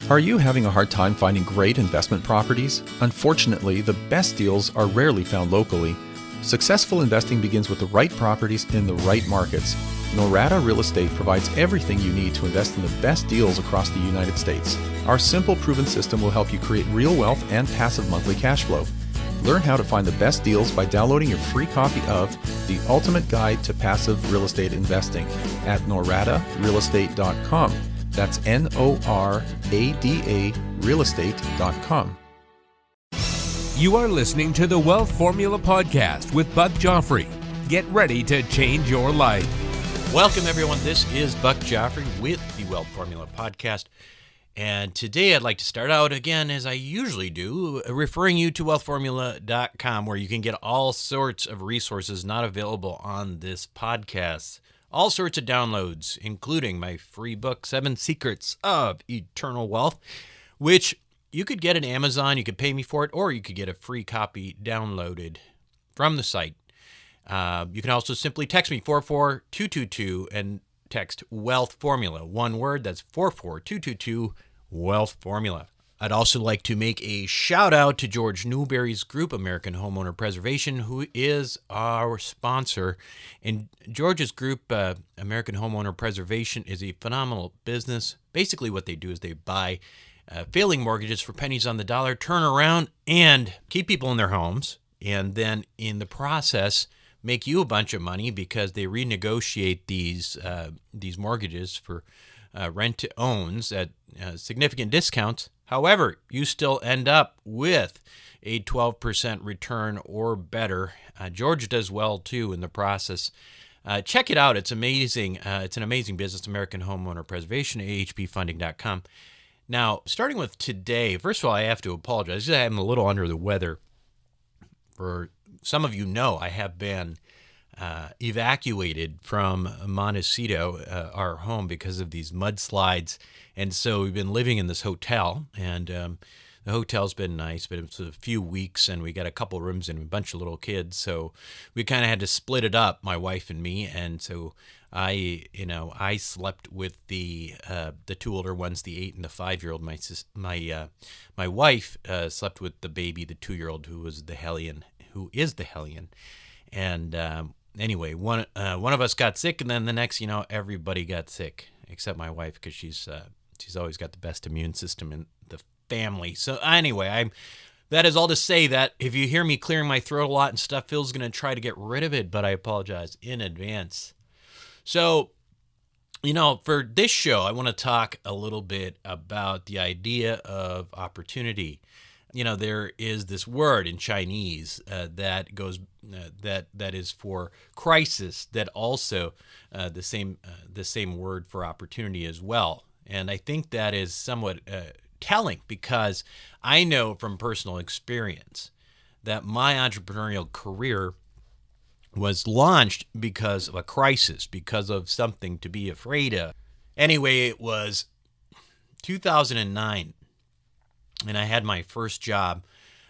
Are you having a hard time finding great investment properties? Unfortunately, the best deals are rarely found locally. Successful investing begins with the right properties in the right markets. Norada Real Estate provides everything you need to invest in the best deals across the United States. Our simple, proven system will help you create real wealth and passive monthly cash flow. Learn how to find the best deals by downloading your free copy of The Ultimate Guide to Passive Real Estate Investing at noradarealestate.com. That's Norada realestate.com. You are listening to the Wealth Formula Podcast with Buck Joffrey. Get ready to change your life. Welcome, everyone. This is Buck Joffrey with the Wealth Formula Podcast. And today I'd like to start out again, as I usually do, referring you to wealthformula.com, where you can get all sorts of resources not available on this podcast. All sorts of downloads, including my free book, 7 Secrets of Eternal Wealth, which you could get at Amazon. You could pay me for it, or you could get a free copy downloaded from the site. You can also simply text me 44222 and text Wealth Formula. One word, that's 44222 Wealth Formula. I'd also like to make a shout out to George Newberry's group, American Homeowner Preservation, who is our sponsor. And George's group, American Homeowner Preservation, is a phenomenal business. Basically what they do is they buy failing mortgages for pennies on the dollar, turn around and keep people in their homes, and then in the process make you a bunch of money because they renegotiate these mortgages for rent-to-owns at significant discounts. However, you still end up with a 12% return or better. George does well, too, in the process. Check it out. It's amazing. It's an amazing business, American Homeowner Preservation, ahpfunding.com. Now, starting with today, first of all, I have to apologize. I'm a little under the weather. For some of you know, I have been evacuated from Montecito, our home, because of these mudslides. And so we've been living in this hotel, and the hotel's been nice, but it's a few weeks, and we got a couple rooms and a bunch of little kids. So we kind of had to split it up, my wife and me. And so I slept with the 2 older ones, the 8 and the 5-year-old. My wife slept with the baby, the 2-year-old, who is the hellion. And anyway, one of us got sick, and then the next, everybody got sick except my wife, because she's always got the best immune system in the family. So anyway, that is all to say that if you hear me clearing my throat a lot and stuff, Phil's going to try to get rid of it, but I apologize in advance. So, for this show, I want to talk a little bit about the idea of opportunity. There is this word in Chinese that is for crisis, that also the same word for opportunity as well. And I think that is somewhat telling, because I know from personal experience that my entrepreneurial career was launched because of a crisis, because of something to be afraid of. Anyway, it was 2009. And I had my first job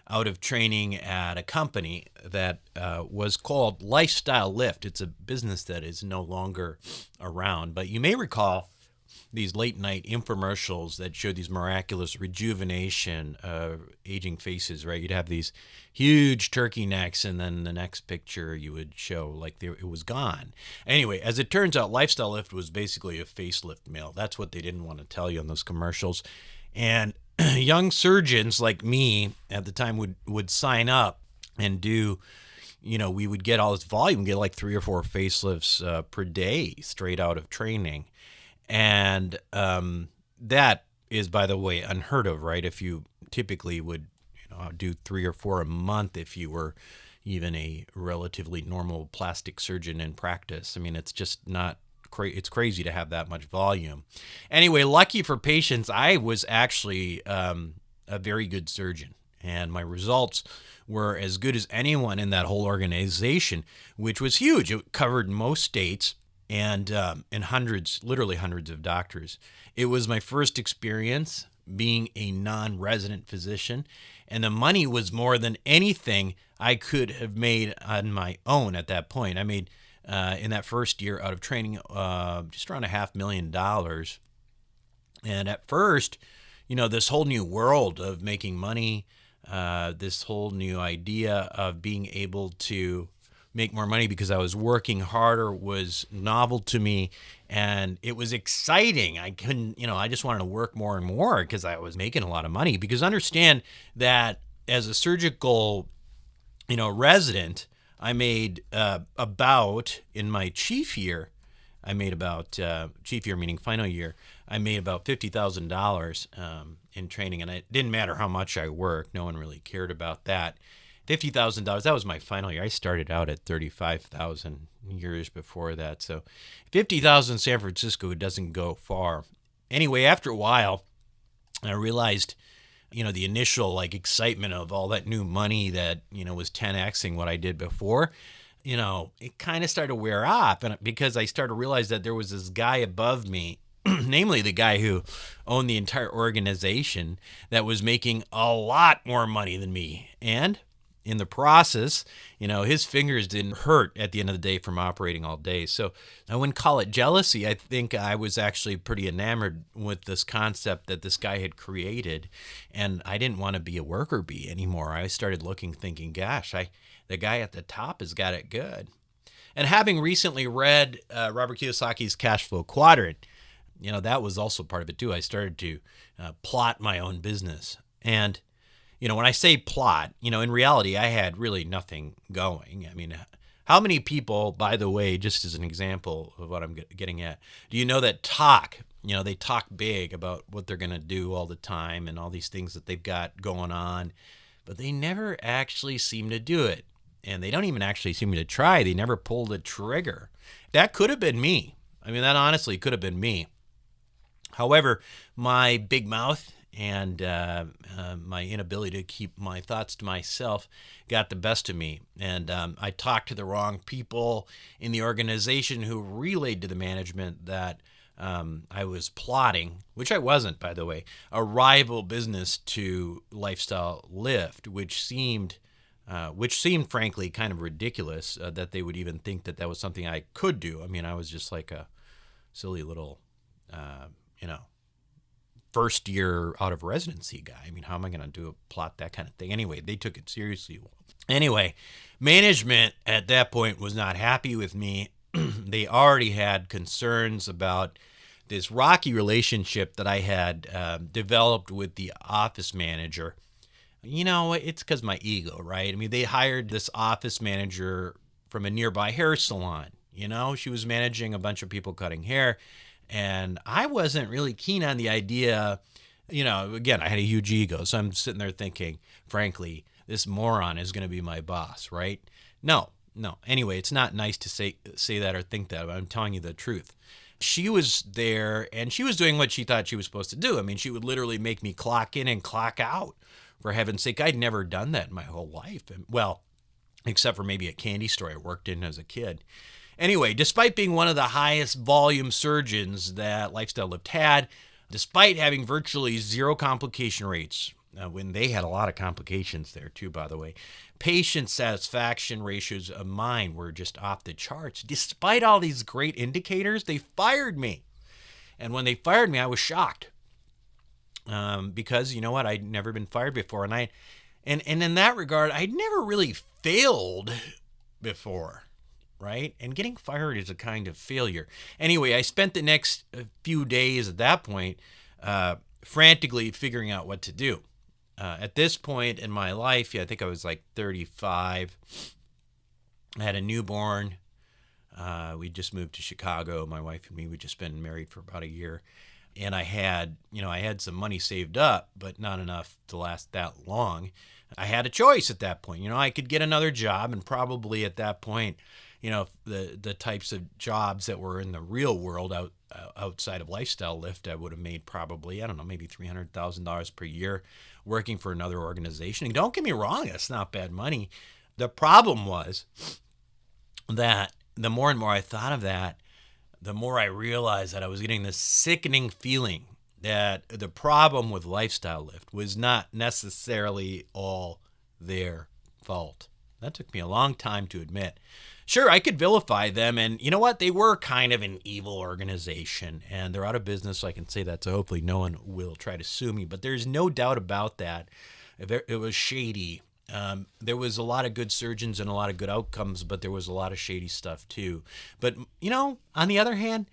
out of training at a company that was called Lifestyle Lift. It's a business that is no longer around. But you may recall these late-night infomercials that showed these miraculous rejuvenation aging faces, right? You'd have these huge turkey necks, and then the next picture you would show like it was gone. Anyway, as it turns out, Lifestyle Lift was basically a facelift mill. That's what they didn't want to tell you on those commercials. And young surgeons like me at the time would sign up and do, we would get all this volume, get like 3 or 4 facelifts per day straight out of training. And that is, by the way, unheard of, right? If you typically would do 3 or 4 a month if you were even a relatively normal plastic surgeon in practice. I mean, it's just not it's crazy to have that much volume. Anyway, lucky for patients, I was actually a very good surgeon, and my results were as good as anyone in that whole organization, which was huge. It covered most states and literally hundreds of doctors. It was my first experience being a non-resident physician, and the money was more than anything I could have made on my own at that point. I made in that first year out of training, just around $500,000. And at first, this whole new world of making money, this whole new idea of being able to make more money because I was working harder was novel to me, and it was exciting. I couldn't, I just wanted to work more and more because I was making a lot of money. Because understand that as a surgical, resident, I made about, in my chief year, chief year meaning final year, I made about $50,000 in training, and it didn't matter how much I worked. No one really cared about that. $50,000, that was my final year. I started out at $35,000 years before that. So $50,000 in San Francisco doesn't go far. Anyway, after a while, I realized, the initial excitement of all that new money that, was 10xing what I did before, it kind of started to wear off. And because I started to realize that there was this guy above me, namely the guy who owned the entire organization, that was making a lot more money than me. And in the process, his fingers didn't hurt at the end of the day from operating all day. So I wouldn't call it jealousy. I think I was actually pretty enamored with this concept that this guy had created, and I didn't want to be a worker bee anymore. I started thinking, gosh, the guy at the top has got it good. And having recently read Robert Kiyosaki's Cash Flow Quadrant, that was also part of it too. I started to plot my own business. And when I say plot, in reality, I had really nothing going. I mean, how many people, by the way, just as an example of what I'm getting at, do you know that they talk big about what they're going to do all the time and all these things that they've got going on, but they never actually seem to do it. And they don't even actually seem to try. They never pull the trigger. That could have been me. I mean, that honestly could have been me. However, my big mouth and my inability to keep my thoughts to myself got the best of me. And I talked to the wrong people in the organization who relayed to the management that I was plotting, which I wasn't, by the way, a rival business to Lifestyle Lift, which seemed frankly kind of ridiculous that they would even think that was something I could do. I mean, I was just like a silly little, first year out of residency guy. I mean, how am I going to plot that kind of thing? Anyway, they took it seriously. Anyway, management at that point was not happy with me. They already had concerns about this rocky relationship that I had developed with the office manager. It's because my ego, right? I mean, they hired this office manager from a nearby hair salon. She was managing a bunch of people cutting hair. And I wasn't really keen on the idea, again, I had a huge ego. So I'm sitting there thinking, frankly, this moron is going to be my boss, right? No. Anyway, it's not nice to say that or think that, but I'm telling you the truth. She was there and she was doing what she thought she was supposed to do. I mean, she would literally make me clock in and clock out. For heaven's sake, I'd never done that in my whole life. Well, except for maybe a candy store I worked in as a kid. Anyway, despite being one of the highest volume surgeons that Lifestyle Lift had, despite having virtually zero complication rates, when they had a lot of complications there too, by the way, patient satisfaction ratios of mine were just off the charts. Despite all these great indicators, they fired me. And when they fired me, I was shocked. Because you know what? I'd never been fired before. And in that regard, I'd never really failed before. Right? And getting fired is a kind of failure. Anyway, I spent the next few days at that point frantically figuring out what to do. At this point in my life, I think I was like 35. I had a newborn. We just moved to Chicago. My wife and me, we'd just been married for about a year. And I had some money saved up, but not enough to last that long. I had a choice at that point. I could get another job, and probably at that point, the types of jobs that were in the real world outside of Lifestyle Lift, I would have made probably, I don't know, maybe $300,000 per year working for another organization. And don't get me wrong, that's not bad money. The problem was that the more and more I thought of that, the more I realized that I was getting this sickening feeling that the problem with Lifestyle Lift was not necessarily all their fault. That took me a long time to admit. Sure, I could vilify them, and you know what? They were kind of an evil organization, and they're out of business, so I can say that, so hopefully no one will try to sue me. But there's no doubt about that. It was shady. There was a lot of good surgeons and a lot of good outcomes, but there was a lot of shady stuff too. But, on the other hand,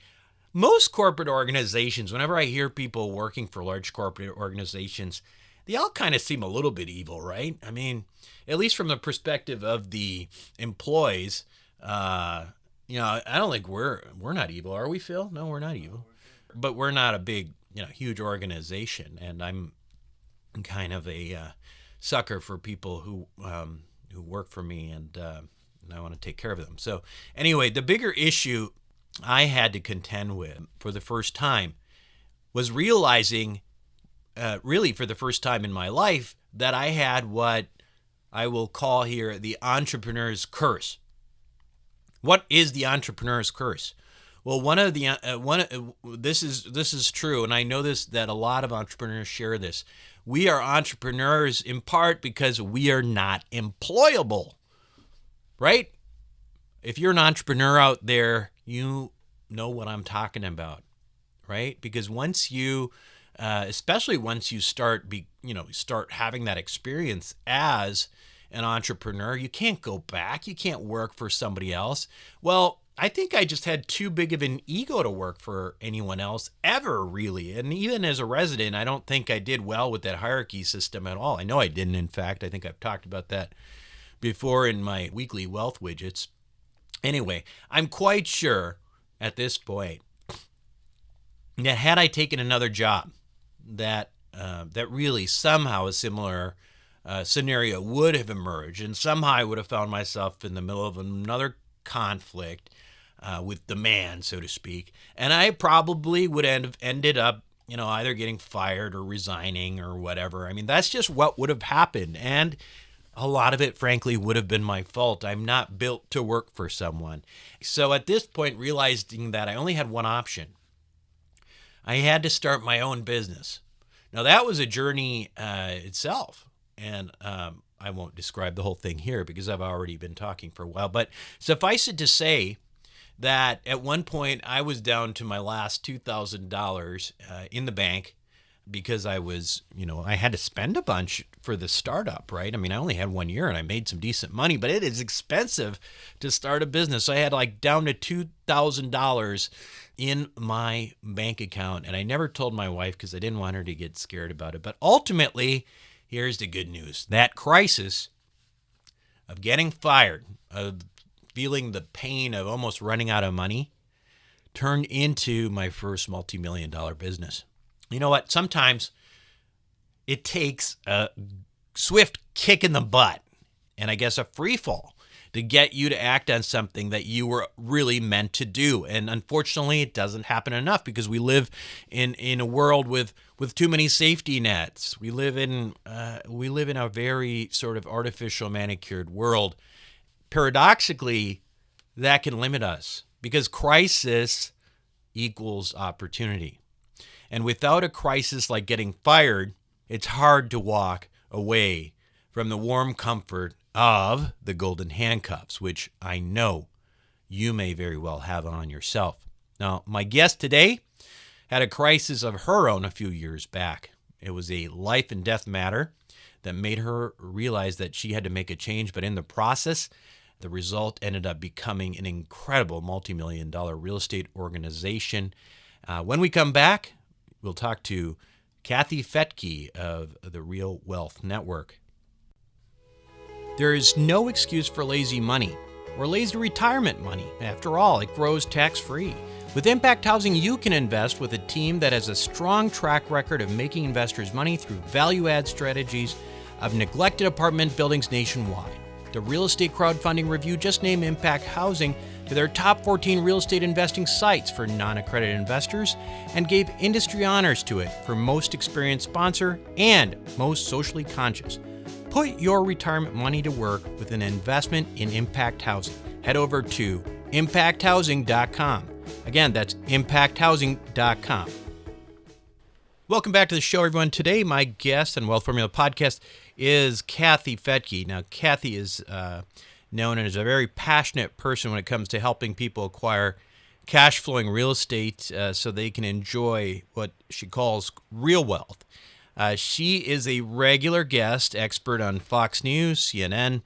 most corporate organizations, whenever I hear people working for large corporate organizations, they all kind of seem a little bit evil, right? I mean, at least from the perspective of the employees, I don't think we're not evil, are we, Phil? No, we're not evil. But we're not a big, huge organization, and I'm kind of a sucker for people who work for me, and I want to take care of them. So anyway, the bigger issue I had to contend with for the first time was realizing, really for the first time in my life, that I had what I will call here the entrepreneur's curse. What is the entrepreneur's curse? Well, this is true, and I know this, that a lot of entrepreneurs share this. We are entrepreneurs in part because we are not employable, right? If you're an entrepreneur out there, you know what I'm talking about, right? Because once you, especially once you start having that experience as an entrepreneur, you can't go back. You can't work for somebody else. Well, I think I just had too big of an ego to work for anyone else ever, really. And even as a resident, I don't think I did well with that hierarchy system at all. I know I didn't, in fact. I think I've talked about that before in my weekly wealth widgets. Anyway, I'm quite sure at this point that had I taken another job, that really somehow a similar scenario would have emerged, and somehow I would have found myself in the middle of another conflict with demand, so to speak, and I probably would have ended up, either getting fired or resigning or whatever. I mean, that's just what would have happened, and a lot of it, frankly, would have been my fault. I'm not built to work for someone. So at this point, realizing that I only had one option, I had to start my own business. Now, that was a journey itself. And I won't describe the whole thing here because I've already been talking for a while. But suffice it to say that at one point I was down to my last $2,000 in the bank because I was, I had to spend a bunch for the startup, right? I mean, I only had 1 year and I made some decent money, but it is expensive to start a business. So I had down to $2,000 in my bank account. And I never told my wife because I didn't want her to get scared about it. But ultimately, here's the good news. That crisis of getting fired, of feeling the pain of almost running out of money, turned into my first multi-million-dollar business. You know what? Sometimes it takes a swift kick in the butt and I guess a free fall to get you to act on something that you were really meant to do. And unfortunately, it doesn't happen enough because we live in a world with too many safety nets. We live in a very sort of artificial manicured world. Paradoxically, that can limit us because crisis equals opportunity. And without a crisis like getting fired, it's hard to walk away from the warm comfort of the golden handcuffs, which I know you may very well have on yourself. Now, my guest today had a crisis of her own a few years back. It was a life and death matter that made her realize that she had to make a change, but in the process, the result ended up becoming an incredible multi-million-dollar real estate organization. When we come back, we'll talk to Kathy Fettke of the Real Wealth Network. There is no excuse for lazy money or lazy retirement money. After all, it grows tax-free. With Impact Housing, you can invest with a team that has a strong track record of making investors money through value-add strategies of neglected apartment buildings nationwide. The Real Estate Crowdfunding Review just named Impact Housing to their top 14 real estate investing sites for non-accredited investors and gave industry honors to it for most experienced sponsor and most socially conscious. Put your retirement money to work with an investment in Impact Housing. Head over to impacthousing.com. Again, that's impacthousing.com. Welcome back to the show, everyone. Today, my guest on Wealth Formula Podcast is Kathy Fettke. Now, Kathy is known as a very passionate person when it comes to helping people acquire cash-flowing real estate so they can enjoy what she calls real wealth. She is a regular guest expert on Fox News, CNN,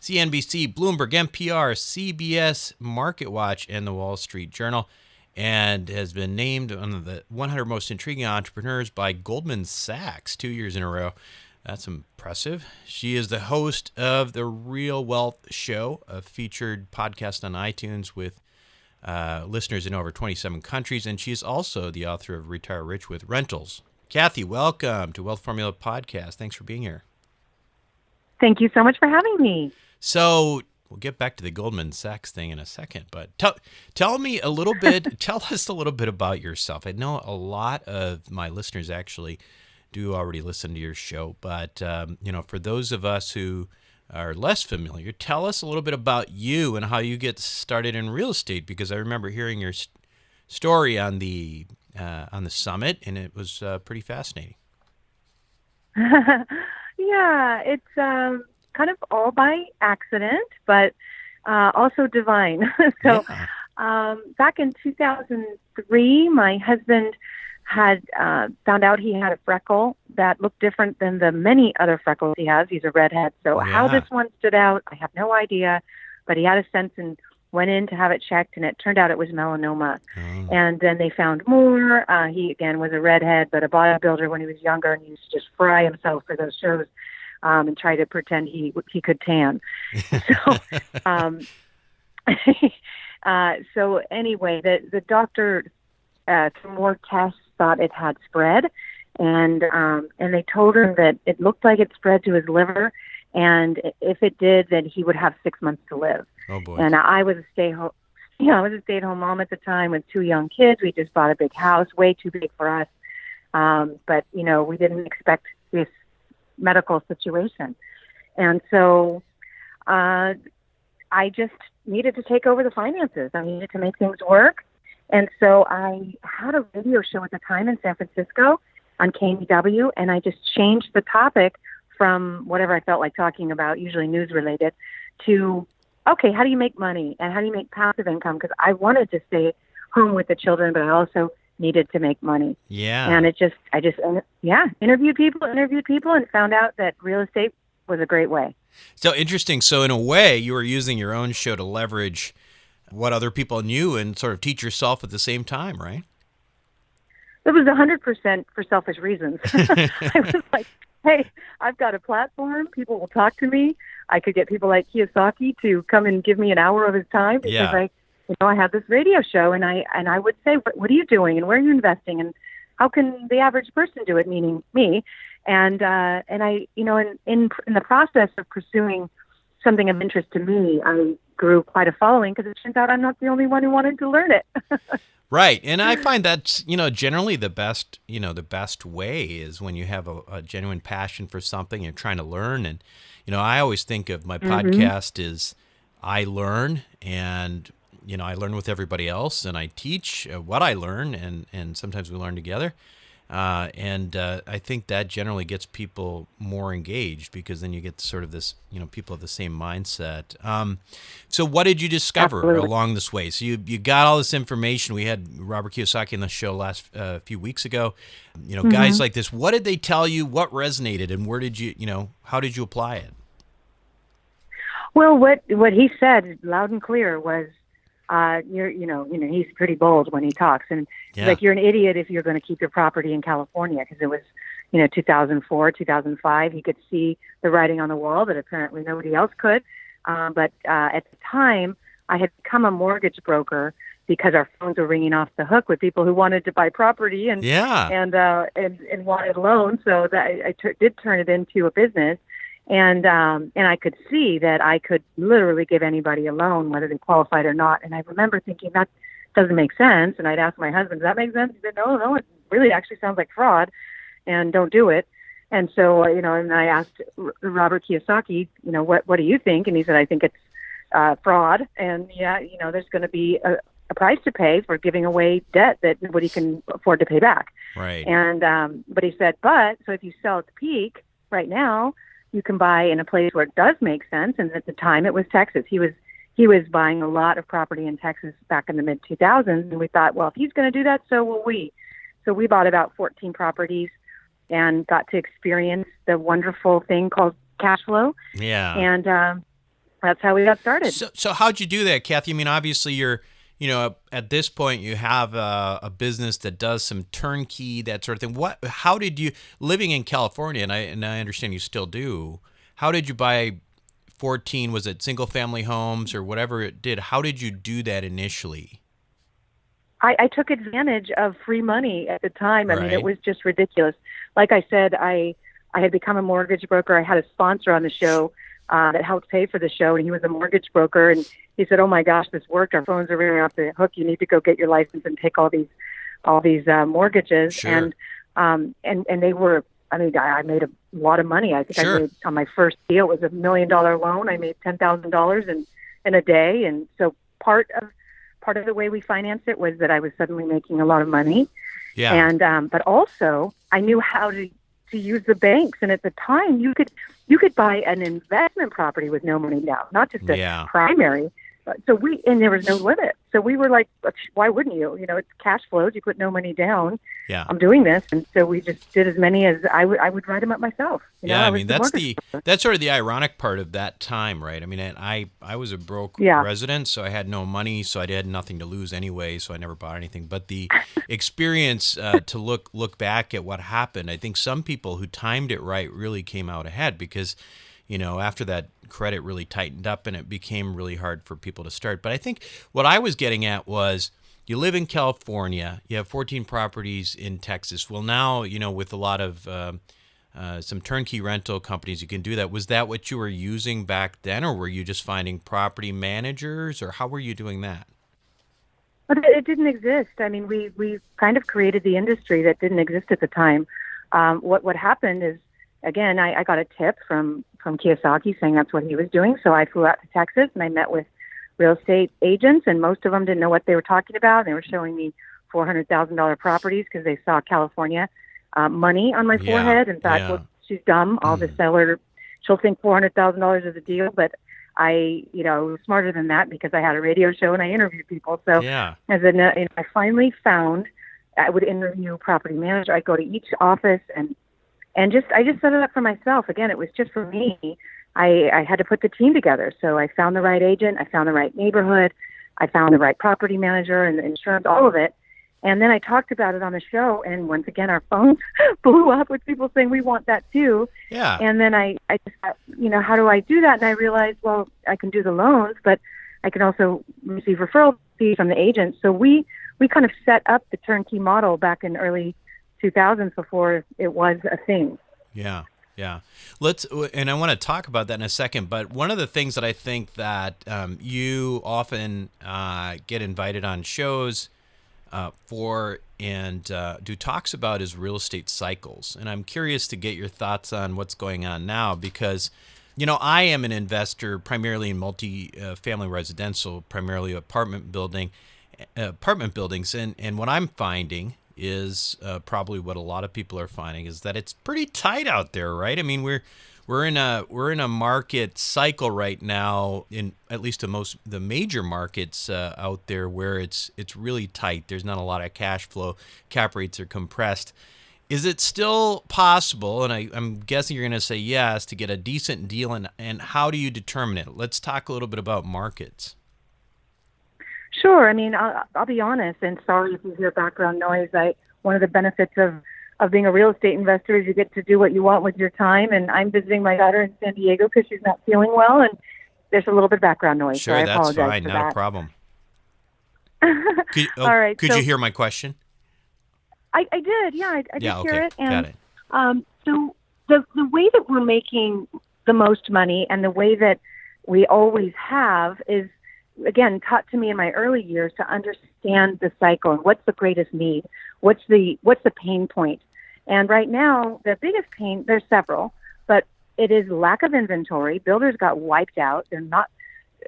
CNBC, Bloomberg, NPR, CBS, MarketWatch, and the Wall Street Journal, and has been named one of the 100 most intriguing entrepreneurs by Goldman Sachs 2 years in a row. That's impressive. She is the host of the Real Wealth Show, a featured podcast on iTunes with listeners in over 27 countries, and she's also the author of Retire Rich with Rentals. Kathy, welcome to Wealth Formula Podcast. Thanks for being here. Thank you so much for having me. So we'll get back to the Goldman Sachs thing in a second, but tell me a little bit, tell us a little bit about yourself. I know a lot of my listeners actually do already listen to your show, but for those of us who are less familiar, tell us a little bit about you and how you get started in real estate, because I remember hearing your story on the summit, and it was pretty fascinating. Yeah, it's kind of all by accident, but also divine. So back in 2003, my husband had found out he had a freckle that looked different than the many other freckles he has. He's a redhead. So how this one stood out, I have no idea, but he had a sense and went in to have it checked, and it turned out it was melanoma. And then they found more. He, again, was a redhead, but a bodybuilder when he was younger, and he used to just fry himself for those shows and try to pretend he could tan. So anyway, the doctor, through more tests, thought it had spread, and they told him that it looked like it spread to his liver, and if it did, then he would have 6 months to live. Oh boy! And I was a stay-at-home mom at the time with 2 young kids. We just bought a big house, way too big for us. But we didn't expect this medical situation, and so I just needed to take over the finances. I needed to make things work, and so I had a radio show at the time in San Francisco on KMEW, and I just changed the topic from whatever I felt like talking about, usually news-related, to, okay, how do you make money and how do you make passive income? Because I wanted to stay home with the children, but I also needed to make money. Yeah. And I just interviewed people and found out that real estate was a great way. So interesting. So in a way, you were using your own show to leverage what other people knew and sort of teach yourself at the same time, right? It was 100% for selfish reasons. I was like, hey, I've got a platform. People will talk to me. I could get people like Kiyosaki to come and give me an hour of his time because I have this radio show, and I would say, what are you doing, and where are you investing, and how can the average person do it, meaning me? And I, in the process of pursuing something of interest to me, I grew quite a following because it turns out I'm not the only one who wanted to learn it. Right. And I find that's, generally the best way is when you have a genuine passion for something, you're trying to learn. And, I always think of my podcast as I learn, and, I learn with everybody else, and I teach what I learn, and sometimes we learn together. And I think that generally gets people more engaged, because then you get sort of this, people have the same mindset. So what did you discover along this way? So you got all this information. We had Robert Kiyosaki on the show last few weeks ago. Guys like this, what did they tell you? What resonated, and where did you, how did you apply it? Well, what he said loud and clear was, he's pretty bold when he talks, and he's like, you're an idiot if you're going to keep your property in California, because it was, 2004, 2005. He could see the writing on the wall that apparently nobody else could. But at the time, I had become a mortgage broker because our phones were ringing off the hook with people who wanted to buy property and wanted loans. So that I did turn it into a business. And I could see that I could literally give anybody a loan, whether they qualified or not. And I remember thinking, that doesn't make sense. And I'd ask my husband, does that make sense? He said, no, it really actually sounds like fraud, and don't do it. And so, and I asked Robert Kiyosaki, what do you think? And he said, I think it's fraud. And there's going to be a price to pay for giving away debt that nobody can afford to pay back. Right. And but he said, so if you sell at the peak right now, you can buy in a place where it does make sense. And at the time, it was Texas. He was buying a lot of property in Texas back in the mid 2000s, and we thought, well, if he's going to do that, so will we. So we bought about 14 properties and got to experience the wonderful thing called cash flow. Yeah. And that's how we got started. So how'd you do that, Kathy? I mean, obviously at this point you have a business that does some turnkey, that sort of thing. How did you, living in California, and I understand you still do, how did you buy 14, was it single family homes or whatever it did? How did you do that initially? I took advantage of free money at the time. I mean, Right. it was just ridiculous. Like I said, I had become a mortgage broker. I had a sponsor on the show that helped pay for the show, and he was a mortgage broker. And he said, "Oh my gosh, this worked. Our phones are ringing off the hook. You need to go get your license and take all these mortgages." Sure. And they were. I mean, I made a lot of money. I think Sure. I made on my first deal, it was $1 million loan. I made $10,000 in a day, and so part of the way we financed it was that I was suddenly making a lot of money. Yeah. And but also I knew how to use the banks. And at the time, you could buy an investment property with no money down, not just a primary. So there was no limit. So we were like, why wouldn't you? You know, it's cash flows. You put no money down. Yeah. I'm doing this, and so we just did as many as I would write them up myself. You know, Yeah, I was mean the that's sort of the ironic part of that time, right? I mean, I was a broke Yeah. resident, so I had no money, so I had nothing to lose anyway, so I never bought anything. But the experience to look back at what happened, I think some people who timed it right really came out ahead because, you know, after that credit really tightened up and it became really hard for people to start. But I think what I was getting at was, you live in California, you have 14 properties in Texas. Well, now, you know, with a lot of some turnkey rental companies, you can do that. Was that what you were using back then, or were you just finding property managers, or how were you doing that? But it didn't exist. I mean, we kind of created the industry that didn't exist at the time. What happened is, again, I got a tip from Kiyosaki saying that's what he was doing. So I flew out to Texas and I met with real estate agents, and most of them didn't know what they were talking about. They were showing me $400,000 properties because they saw California money on my forehead and thought, well, she's dumb. I'll just sell her. She'll think $400,000 is a deal. But I, was smarter than that because I had a radio show and I interviewed people. So I finally found I would interview property manager. I'd go to each office and I just set it up for myself. Again, it was just for me. I had to put the team together. So I found the right agent. I found the right neighborhood. I found the right property manager and the insurance, all of it. And then I talked about it on the show. And once again, our phones blew up with people saying, we want that too. Yeah. And then I just thought, how do I do that? And I realized, well, I can do the loans, but I can also receive referral fees from the agents. So we kind of set up the turnkey model back in early 2000s before it was a thing. Yeah. Yeah. And I want to talk about that in a second, but one of the things that I think that you often get invited on shows for and do talks about is real estate cycles. And I'm curious to get your thoughts on what's going on now because, I am an investor primarily in multi-family residential, primarily apartment buildings. And what I'm finding is probably what a lot of people are finding is that it's pretty tight out there, right? I mean, we're in a market cycle right now in at least the major markets out there where it's really tight. There's not a lot of cash flow. Cap rates are compressed. Is it still possible? And I'm guessing you're going to say yes, to get a decent deal. And how do you determine it? Let's talk a little bit about markets. Sure. I mean, I'll be honest, and sorry if you hear background noise. One of the benefits of being a real estate investor is you get to do what you want with your time. And I'm visiting my daughter in San Diego because she's not feeling well, and there's a little bit of background noise. Sure, so I that's apologize fine. for Not that. a problem. All right. Could you hear my question? I did. Yeah, I did hear it. Got And it. so the way that we're making the most money and the way that we always have is, again, taught to me in my early years to understand the cycle and what's the greatest need, what's the pain point. And right now, the biggest pain, there's several, but it is lack of inventory. Builders got wiped out. They're not,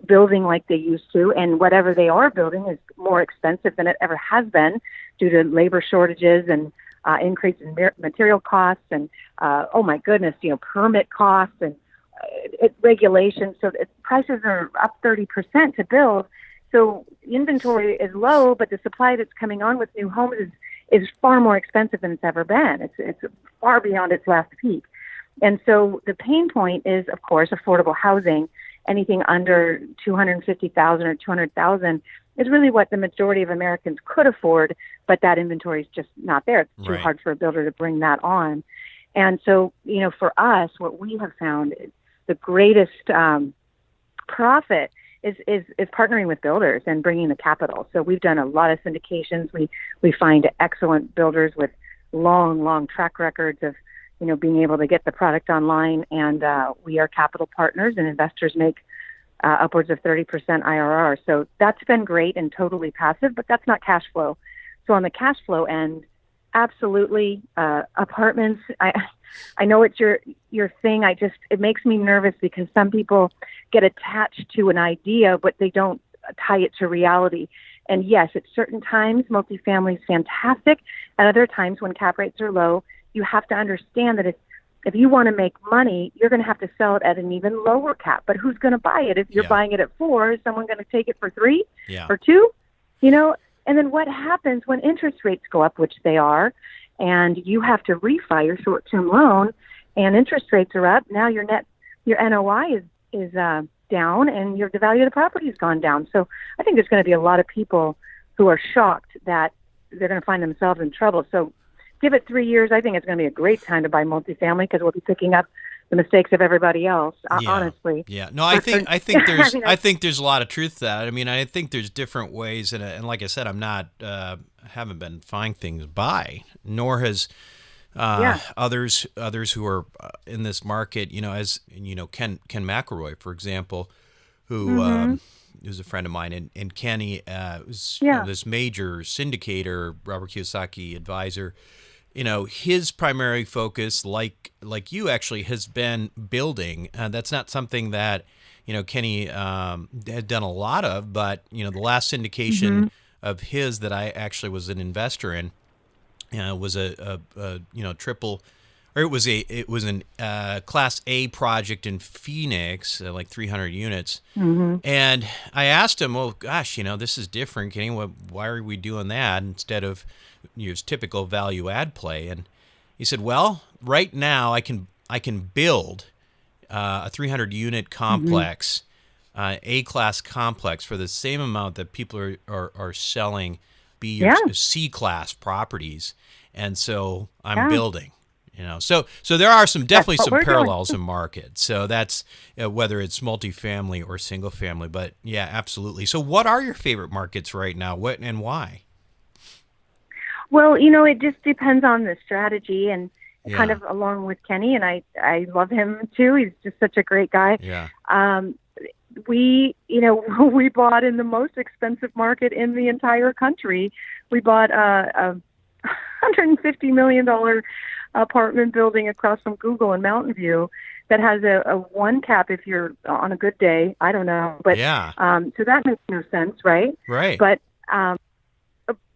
building like they used to, and whatever they are building is more expensive than it ever has been due to labor shortages and increase in material costs and oh my goodness, permit costs and regulations. So prices are up 30% to build. So inventory is low, but the supply that's coming on with new homes is far more expensive than it's ever been. It's far beyond its last peak. And so the pain point is, of course, affordable housing. Anything under $250,000 or $200,000 is really what the majority of Americans could afford, but that inventory is just not there. It's too hard for a builder to bring that on. And so, for us, what we have found is the greatest profit is partnering with builders and bringing the capital. So we've done a lot of syndications. We find excellent builders with long track records of being able to get the product online, and we are capital partners, and investors make upwards of 30% IRR. So that's been great and totally passive, but that's not cash flow. So on the cash flow end, absolutely, apartments. I know it's your thing. It makes me nervous because some people get attached to an idea, but they don't tie it to reality. And yes, at certain times, multifamily is fantastic. At other times, when cap rates are low, you have to understand that if you want to make money, you're going to have to sell it at an even lower cap. But who's going to buy it? If you're buying it at 4, is someone going to take it for 3 or 2? And then what happens when interest rates go up, which they are, and you have to refi your short-term loan, and interest rates are up? Now your NOI is down, and the value of the property has gone down. So I think there's going to be a lot of people who are shocked that they're going to find themselves in trouble. So give it 3 years. I think it's going to be a great time to buy multifamily because we'll be picking up the mistakes of everybody else. Honestly. Yeah. No, I think there's I think there's a lot of truth to that. I mean, I think there's different ways, and like I said, I'm not haven't been buying things by, nor has others who are in this market. As Ken McElroy, for example, who. Who's a friend of mine, and Kenny was this major syndicator, Robert Kiyosaki advisor. His primary focus, like you actually, has been building. That's not something that Kenny had done a lot of, but the last syndication of his that I actually was an investor in was a triple. Or it was an Class A project in Phoenix, like 300 units. And I asked him, well, gosh, this is different, Kenny. Why are we doing that instead of your typical value add play? And he said, well, right now I can build a 300 unit complex, A-class complex, for the same amount that people are selling B or C-class properties. And so I'm building. So there are definitely some parallels in market. So that's whether it's multifamily or single family, but yeah, absolutely. So what are your favorite markets right now? What and why? Well, it just depends on the strategy, and kind of along with Kenny, and I love him too. He's just such a great guy. Yeah. We bought in the most expensive market in the entire country. We bought a $150 million apartment building across from Google in Mountain View that has a 1 cap if you're on a good day. I don't know, but so that makes no sense, right? Right.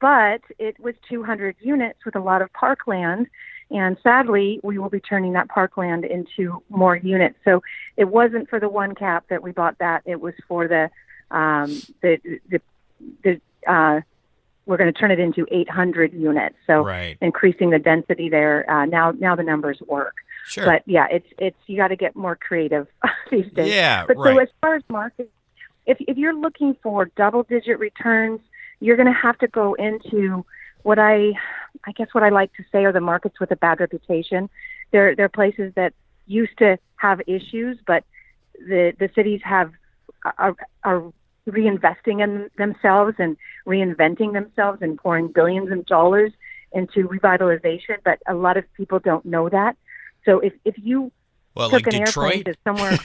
But it was 200 units with a lot of parkland, and sadly, we will be turning that parkland into more units. So it wasn't for the 1 cap that we bought that; it was for we're going to turn it into 800 units. So increasing the density there. Now the numbers work. Sure. But yeah, it's you got to get more creative these days. Yeah. But so as far as market, if you're looking for double-digit returns, you're going to have to go into what I like to say are the markets with a bad reputation. They're places that used to have issues, but the cities are reinvesting in themselves and reinventing themselves and pouring billions of dollars into revitalization. But a lot of people don't know that. So if you took like an Detroit? airplane to somewhere,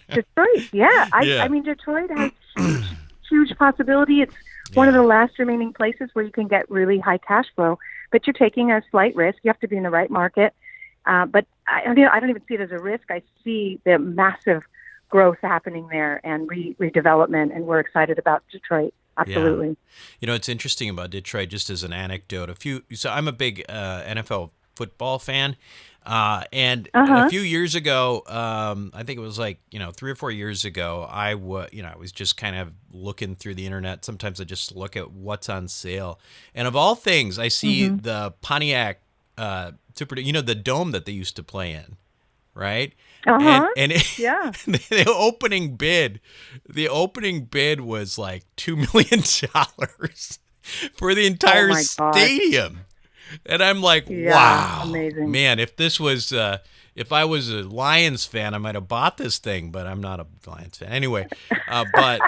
Detroit, I mean, Detroit has huge possibility. It's one of the last remaining places where you can get really high cash flow, but you're taking a slight risk. You have to be in the right market. But I don't even see it as a risk. I see the massive growth happening there and redevelopment, and we're excited about Detroit. Absolutely. Yeah. It's interesting about Detroit, just as an anecdote. So I'm a big NFL football fan. And a few years ago, I think it was like, 3 or 4 years ago, I was just kind of looking through the internet. Sometimes I just look at what's on sale. And of all things, I see the Pontiac, the dome that they used to play in, right? And Yeah. the opening bid was like $2 million for the entire stadium. And I'm like, wow, amazing. Man, if I was a Lions fan, I might have bought this thing, but I'm not a Lions fan. Anyway, but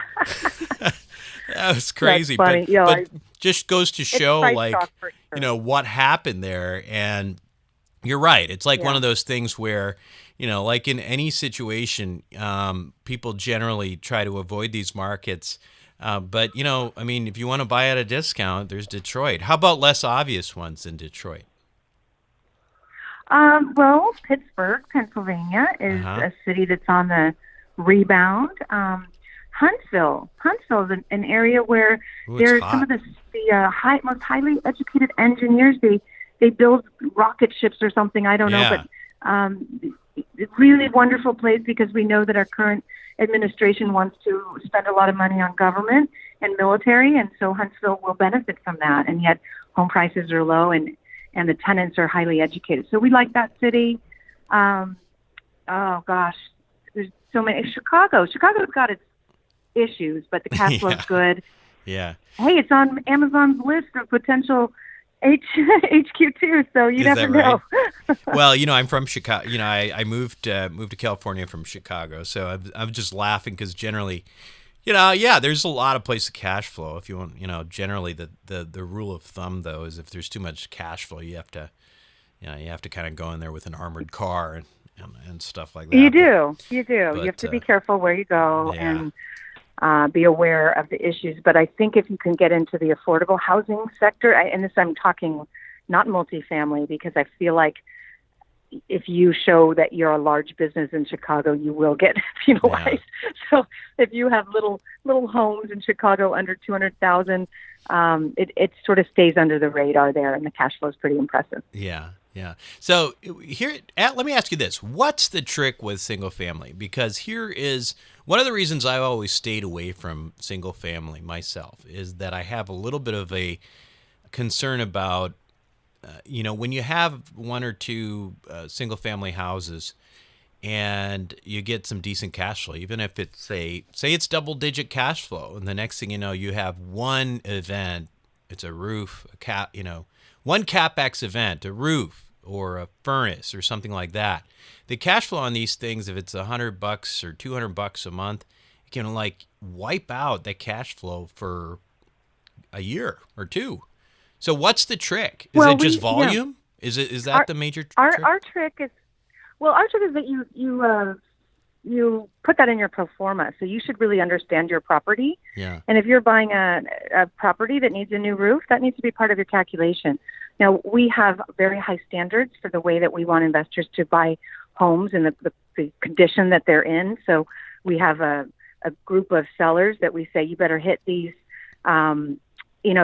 that was crazy. That's funny. But just goes to show, like, what happened there. And you're right. It's like one of those things where, like in any situation, people generally try to avoid these markets. But, if you want to buy at a discount, there's Detroit. How about less obvious ones in Detroit? Well, Pittsburgh, Pennsylvania is a city that's on the rebound. Huntsville is an area where there's some of the most highly educated engineers. They build rocket ships or something. I don't know, but really wonderful place because we know that our current administration wants to spend a lot of money on government and military, and so Huntsville will benefit from that. And yet home prices are low and the tenants are highly educated. So we like that city. Oh gosh, there's so many. Chicago's got its issues, but the cash flow's good. Yeah. Hey, it's on Amazon's list of potential HQ too, so you never know. Well, I'm from Chicago. I moved to California from Chicago, so I'm just laughing because generally, there's a lot of places to cash flow. If you want, generally the rule of thumb though is if there's too much cash flow, you have to kind of go in there with an armored car and stuff like that. You do. You have to be careful where you go and be aware of the issues. But I think if you can get into the affordable housing sector, and this I'm talking not multifamily, because I feel like if you show that you're a large business in Chicago, you will get penalized. Yeah. So if you have little homes in Chicago under 200,000, it sort of stays under the radar there, and the cash flow is pretty impressive. Yeah. Yeah. So let me ask you this. What's the trick with single family? Because here is one of the reasons I've always stayed away from single family myself is that I have a little bit of a concern about, when you have one or two single family houses and you get some decent cash flow, even if it's say it's double digit cash flow. And the next thing you know, you have one event, it's a roof, one CapEx event, a roof or a furnace or something like that. The cash flow on these things, if it's $100 or $200 a month, it can like wipe out that cash flow for a year or two. So what's the trick? Is it just volume? Yeah. Is that the major trick? Our trick is that you put that in your pro forma. So you should really understand your property. Yeah. And if you're buying a property that needs a new roof, that needs to be part of your calculation. Now, we have very high standards for the way that we want investors to buy homes and the condition that they're in. So we have a group of sellers that we say, you better hit these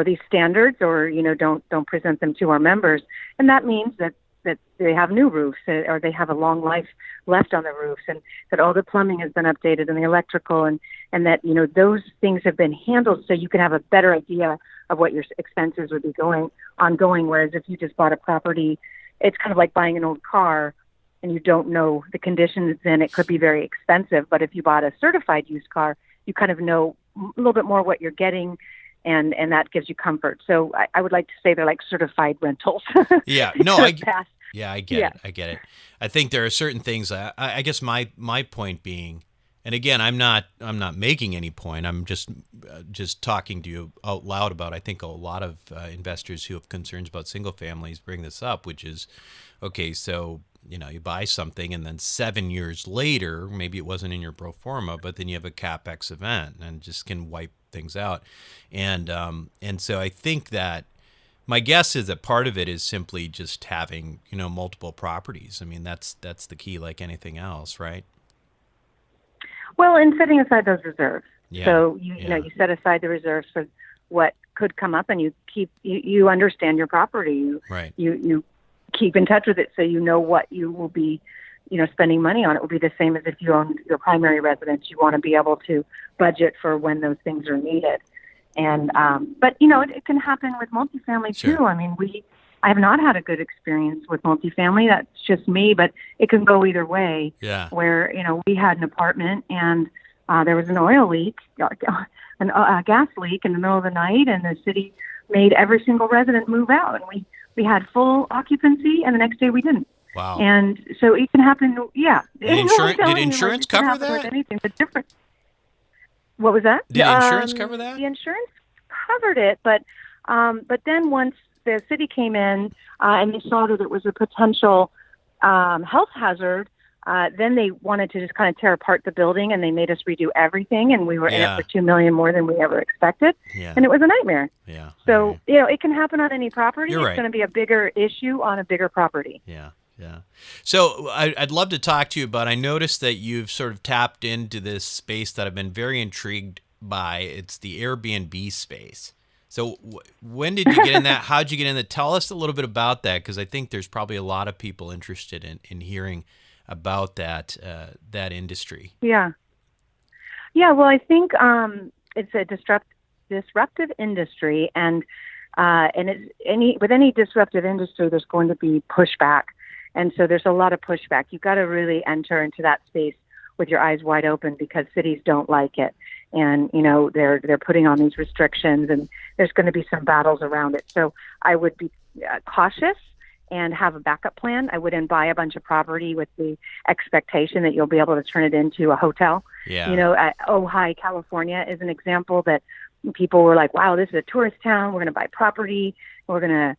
these standards, or don't present them to our members. And that means that they have new roofs, or they have a long life left on the roofs, and that all the plumbing has been updated and the electrical, and that those things have been handled, so you can have a better idea of what your expenses would be ongoing. Whereas if you just bought a property, it's kind of like buying an old car and you don't know the condition it's in. It could be very expensive. But if you bought a certified used car, you kind of know a little bit more what you're getting, and that gives you comfort. So I would like to say they're like certified rentals. Yeah, no, I get it. I get it. I think there are certain things. I guess my point being, and again, I'm not making any point. I'm just talking to you out loud about. I think a lot of investors who have concerns about single families bring this up, which is, okay, so you buy something and then 7 years later, maybe it wasn't in your pro forma, but then you have a CapEx event and just can wipe things out. And so I think that my guess is that part of it is simply just having, multiple properties. I mean, that's the key, like anything else, right? Well, and setting aside those reserves. Yeah. So you know, you set aside the reserves for what could come up, and you understand your property. Right. You keep in touch with it, so you know what you will be, spending money on. It will be the same as if you own your primary residence. You want to be able to budget for when those things are needed. And but it can happen with multifamily Sure. too. I mean, I have not had a good experience with multifamily. That's just me, but it can go either way. Yeah. Where we had an apartment and there was an oil leak, a gas leak in the middle of the night, and the city made every single resident move out, and we had full occupancy, and the next day we didn't. Wow. And so it can happen. Yeah. Did insurance cover that? Anything, but different. What was that? Did insurance cover that? The insurance covered it, but then once the city came in and they saw that it was a potential health hazard, then they wanted to just kind of tear apart the building, and they made us redo everything, and we were in it for $2 million more than we ever expected, and it was a nightmare. Yeah. So it can happen on any property. You're it's right. going to be a bigger issue on a bigger property. Yeah. Yeah. So I'd love to talk to you about, I noticed that you've sort of tapped into this space that I've been very intrigued by. It's the Airbnb space. So when did you get in that? How'd you get in that? Tell us a little bit about that, because I think there's probably a lot of people interested in hearing about that industry. Yeah. Yeah, well, I think it's a disruptive industry, and with any disruptive industry, there's going to be pushback. And so there's a lot of pushback. You've got to really enter into that space with your eyes wide open, because cities don't like it. And, they're putting on these restrictions, and there's going to be some battles around it. So I would be cautious and have a backup plan. I wouldn't buy a bunch of property with the expectation that you'll be able to turn it into a hotel. Yeah. Ojai, California is an example that people were like, wow, this is a tourist town. We're going to buy property. We're going to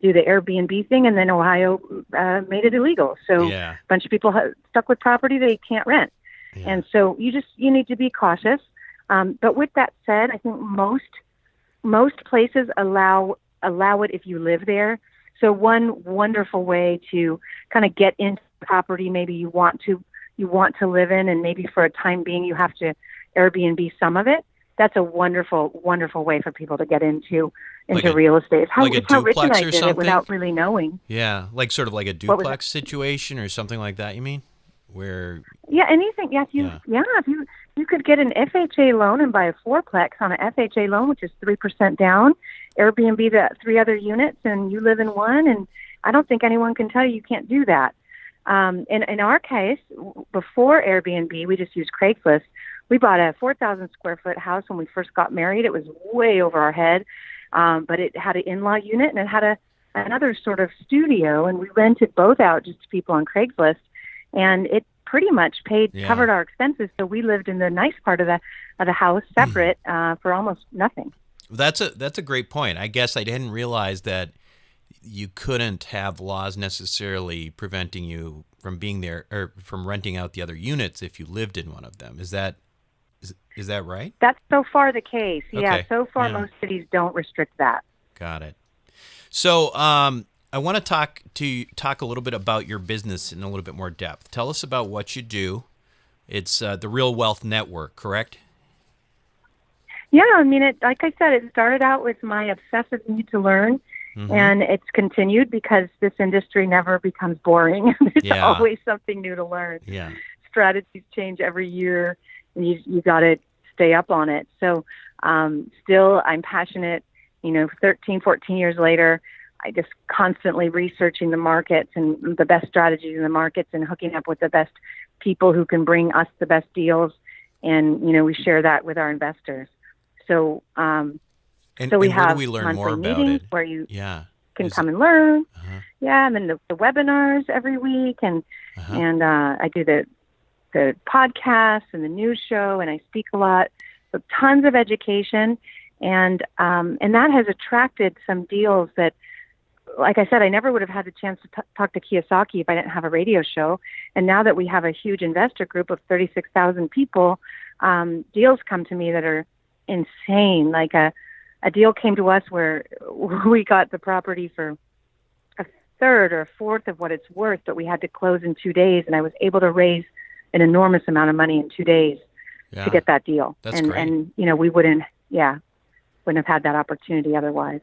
do the Airbnb thing, and then Ohio made it illegal. So a bunch of people stuck with property they can't rent. Yeah. And so you need to be cautious. But with that said, I think most places allow it if you live there. So one wonderful way to kind of get into property, maybe you want to live in, and maybe for a time being you have to Airbnb some of it. That's a wonderful, wonderful way for people to get into real estate. It's how Rich and I did it without really knowing. Yeah, sort of like a duplex situation or something like that, you mean? Anything. Yeah, if you could get an FHA loan and buy a fourplex on an FHA loan, which is 3% down, Airbnb the 3 other units, and you live in one, and I don't think anyone can tell you can't do that. In our case, before Airbnb, we just used Craigslist. We bought a 4,000 square foot house when we first got married. It was way over our head, but it had an in-law unit, and it had another sort of studio, and we rented both out just to people on Craigslist, and it pretty much covered our expenses. So we lived in the nice part of the house separate for almost nothing. That's a great point. I guess I didn't realize that you couldn't have laws necessarily preventing you from being there or from renting out the other units if you lived in one of them. Is that right? That's so far the case. Okay. Yeah, so far most cities don't restrict that. Got it. So I want to talk a little bit about your business in a little bit more depth. Tell us about what you do. It's the Real Wealth Network, correct? Yeah, I mean, like I said, it started out with my obsessive need to learn, and it's continued because this industry never becomes boring. There's always something new to learn. Yeah. Strategies change every year, and you got to stay up on it. So still, I'm passionate. 13, 14 years later, I just constantly researching the markets and the best strategies in the markets and hooking up with the best people who can bring us the best deals. And, we share that with our investors. So, so we have where do we learn more monthly about meetings it? where you can come and learn. Yeah, and then the webinars every week, and I do the podcast and the news show, and I speak a lot. So tons of education, and that has attracted some deals that, like I said, I never would have had the chance to talk to Kiyosaki if I didn't have a radio show. And now that we have a huge investor group of 36,000 people, deals come to me that are insane. Like a deal came to us where we got the property for a third or a fourth of what it's worth, but we had to close in 2 days, and I was able to raise an enormous amount of money in 2 days Yeah. to get that deal. That's and, great. And, we wouldn't have had that opportunity otherwise.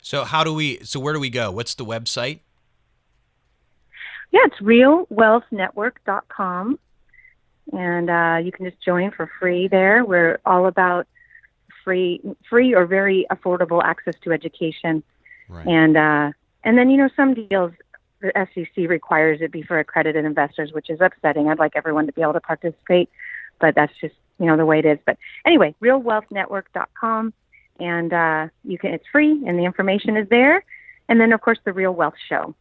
So where do we go? What's the website? Yeah, it's realwealthnetwork.com. And you can just join for free there. We're all about free or very affordable access to education. Right. And then, some deals, the SEC requires it be for accredited investors, which is upsetting. I'd like everyone to be able to participate, but that's just, the way it is. But anyway, realwealthnetwork.com. And it's free, and the information is there. And then, of course, the Real Wealth Show.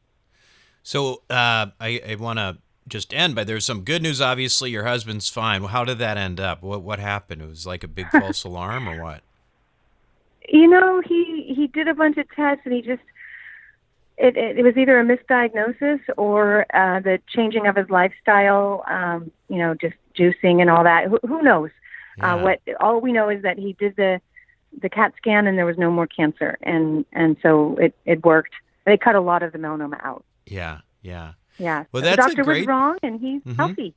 So I want to just end, but there's some good news. Obviously, your husband's fine. Well, how did that end up? What happened? It was like a big false alarm, or what? He did a bunch of tests, and he just it was either a misdiagnosis or the changing of his lifestyle. Just juicing and all that. Who knows? Yeah. All we know is that he did the CAT scan, and there was no more cancer, and so it worked. They cut a lot of the melanoma out. Yeah. Yeah. Well, the that's doctor great. was wrong, and he's healthy.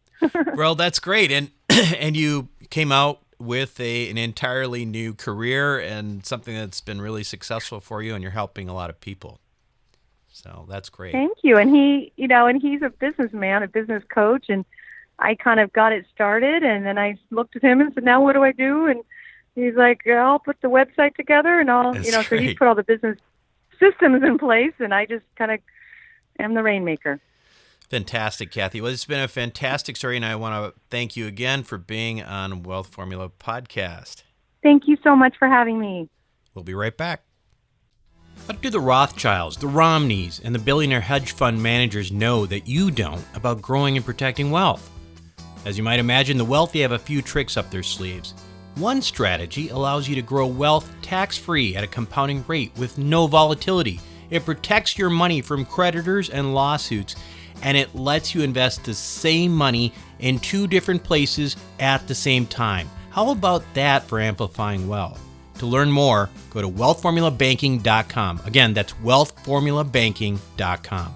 Well, that's great, and you came out with an entirely new career and something that's been really successful for you, and you're helping a lot of people. So that's great. Thank you. And he's a businessman, a business coach, and I kind of got it started, and then I looked at him and said, "Now what do I do?" And he's like, "I'll put the website together, and I'll," That's so great. he's put all the business systems in place, and I just kind of am the rainmaker. Fantastic, Kathy. Well, it's been a fantastic story, and I want to thank you again for being on Wealth Formula Podcast. Thank you so much for having me. We'll be right back. What do the Rothschilds, the Romneys, and the billionaire hedge fund managers know that you don't about growing and protecting wealth? As you might imagine, the wealthy have a few tricks up their sleeves. One strategy allows you to grow wealth tax-free at a compounding rate with no volatility. It protects your money from creditors and lawsuits, and it lets you invest the same money in two different places at the same time. How about that for amplifying wealth? To learn more, go to wealthformulabanking.com. Again, that's wealthformulabanking.com.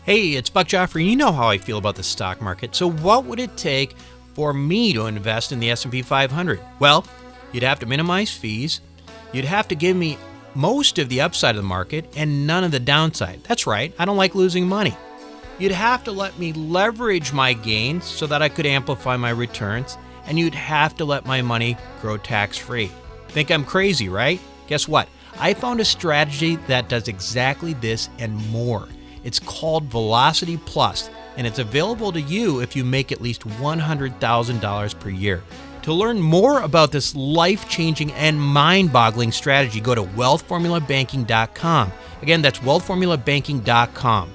Hey, it's Buck Joffrey. You know how I feel about the stock market. So what would it take for me to invest in the S&P 500? Well, you'd have to minimize fees. You'd have to give me most of the upside of the market and none of the downside. That's right. I don't like losing money. You'd have to let me leverage my gains so that I could amplify my returns, and you'd have to let my money grow tax-free. Think I'm crazy, right? Guess what? I found a strategy that does exactly this and more. It's called Velocity Plus, and it's available to you if you make at least $100,000 per year. To learn more about this life-changing and mind-boggling strategy, go to wealthformulabanking.com. Again, that's wealthformulabanking.com.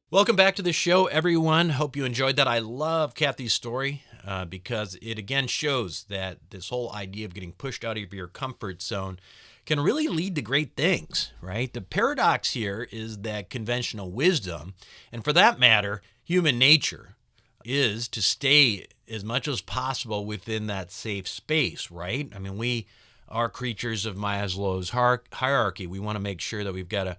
Welcome back to the show, everyone. Hope you enjoyed that. I love Kathy's story because it again shows that this whole idea of getting pushed out of your comfort zone can really lead to great things, right? The paradox here is that conventional wisdom, and for that matter, human nature, is to stay as much as possible within that safe space, right? I mean, we are creatures of Maslow's hierarchy. We want to make sure that we've got a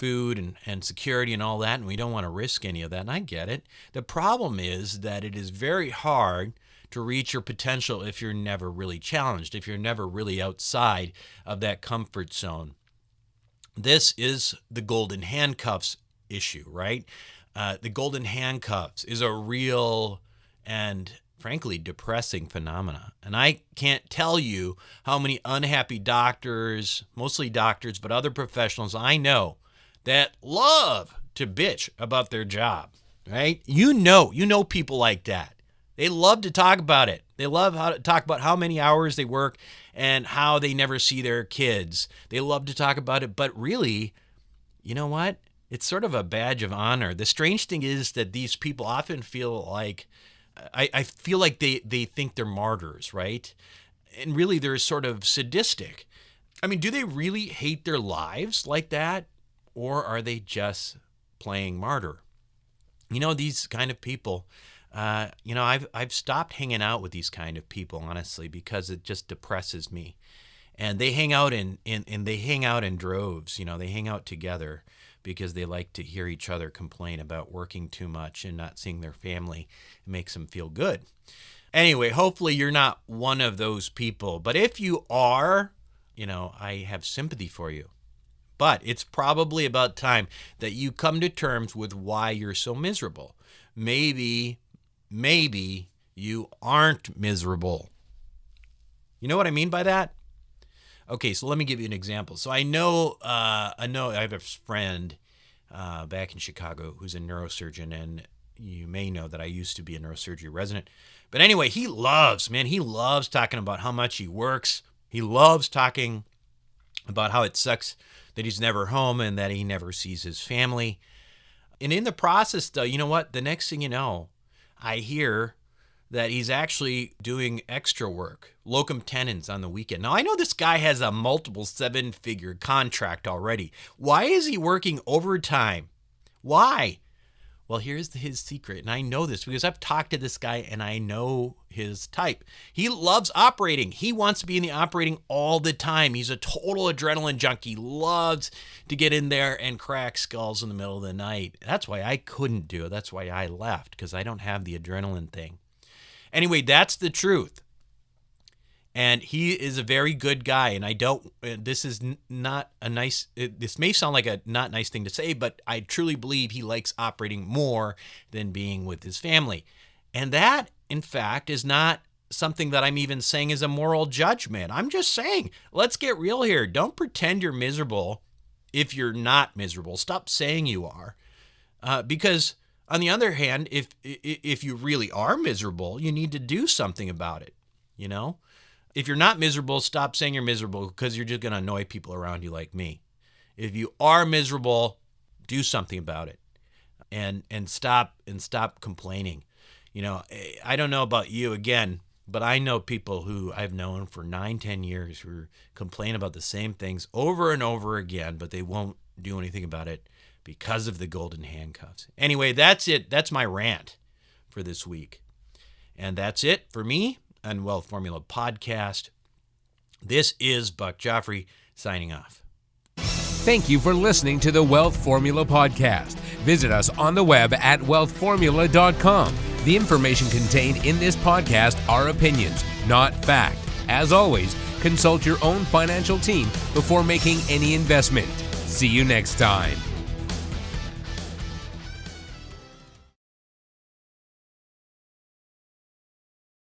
food and security and all that, and we don't want to risk any of that, and I get it. The problem is that it is very hard to reach your potential if you're never really challenged, if you're never really outside of that comfort zone. This is the golden handcuffs issue, right? The golden handcuffs is a real and frankly depressing phenomena. And I can't tell you how many unhappy doctors, mostly doctors, but other professionals I know that love to bitch about their job, right? You know people like that. They love to talk about it. They love to talk about how many hours they work and how they never see their kids. They love to talk about it, but really, you know what? It's sort of a badge of honor. The strange thing is that these people often feel like, I feel like they think they're martyrs, right? And really they're sort of sadistic. I mean, do they really hate their lives like that? Or are they just playing martyr? You know, these kind of people, I've stopped hanging out with these kind of people, honestly, because it just depresses me. And they hang out in droves, they hang out together because they like to hear each other complain about working too much and not seeing their family. It makes them feel good. Anyway, hopefully you're not one of those people. But if you are, I have sympathy for you. But it's probably about time that you come to terms with why you're so miserable. Maybe you aren't miserable. You know what I mean by that? Okay, so let me give you an example. So I know I have a friend back in Chicago who's a neurosurgeon, and you may know that I used to be a neurosurgery resident. But anyway, he loves talking about how much he works. He loves talking about how it sucks that he's never home and that he never sees his family. And in the process, though, you know what? The next thing you know, I hear that he's actually doing extra work, locum tenens on the weekend. Now, I know this guy has a multiple 7-figure contract already. Why is he working overtime? Why? Well, here's his secret, and I know this because I've talked to this guy and I know his type. He loves operating. He wants to be in the operating all the time. He's a total adrenaline junkie. Loves to get in there and crack skulls in the middle of the night. That's why I couldn't do it. That's why I left, because I don't have the adrenaline thing. Anyway, that's the truth. And he is a very good guy, and this is not a nice, this may sound like a not nice thing to say, but I truly believe he likes operating more than being with his family. And that, in fact, is not something that I'm even saying is a moral judgment. I'm just saying, let's get real here. Don't pretend you're miserable if you're not miserable. Stop saying you are. Because on the other hand, if you really are miserable, you need to do something about it, If you're not miserable, stop saying you're miserable, because you're just going to annoy people around you like me. If you are miserable, do something about it, and stop complaining. I don't know about you again, but I know people who I've known for 9-10 years who complain about the same things over and over again, but they won't do anything about it because of the golden handcuffs. Anyway, that's it. That's my rant for this week. And that's it for me on Wealth Formula Podcast. This is Buck Joffrey signing off. Thank you for listening to the Wealth Formula Podcast. Visit us on the web at wealthformula.com. The information contained in this podcast are opinions, not fact. As always, consult your own financial team before making any investment. See you next time.